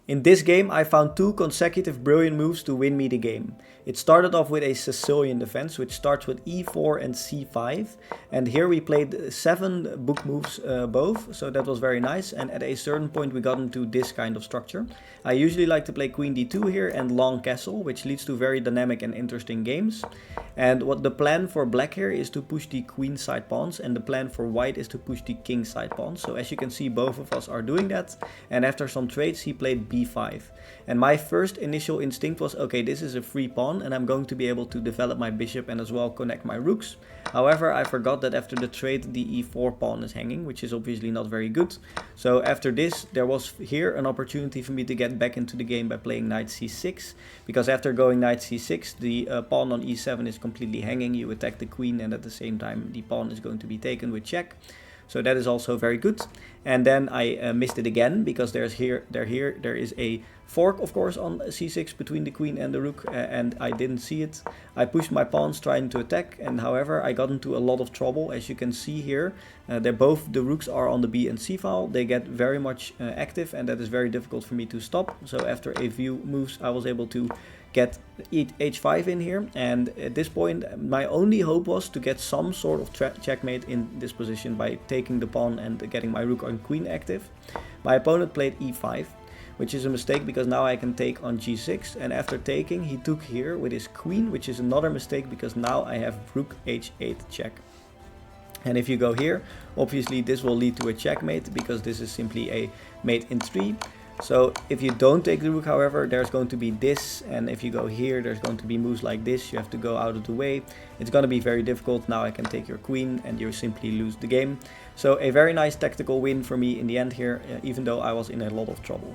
In this game, I found two consecutive brilliant moves to win me the game. It started off with a Sicilian defense, which starts with e4 and c5. And here we played 7 book moves both, so that was very nice. And at a certain point we got into this kind of structure. I usually like to play queen d2 here and long castle, which leads to very dynamic and interesting games. And what the plan for black here is to push the queen side pawns, and the plan for white is to push the king side pawns. So as you can see, both of us are doing that. And after some trades, he played b5. And my first initial instinct was, okay, this is a free pawn and I'm going to be able to develop my bishop and as well connect my rooks. However, I forgot that after the trade the e4 pawn is hanging, which is obviously not very good. So after this, there was here an opportunity for me to get back into the game by playing knight c6, because after going knight c6, the pawn on e7 is completely hanging. You attack the queen and at the same time the pawn is going to be taken with check. So that is also very good. And then I missed it again, because there is a fork, of course, on c6 between the queen and the rook, and I didn't see it. I pushed my pawns trying to attack, and however I got into a lot of trouble. As you can see here, the rooks are on the b and c file. They get very much active, and that is very difficult for me to stop. So after a few moves I was able to get h5 in here, and at this point my only hope was to get some sort of checkmate in this position by taking the pawn and getting my rook and queen active. My opponent played e5, which is a mistake because now I can take on g6, and after taking he took here with his queen, which is another mistake because now I have rook h8 check. And if you go here, obviously this will lead to a checkmate because this is simply a mate in 3. So if you don't take the rook, however, there's going to be this, and if you go here, there's going to be moves like this. You have to go out of the way. It's going to be very difficult. Now I can take your queen and you simply lose the game. So a very nice tactical win for me in the end here, even though I was in a lot of trouble.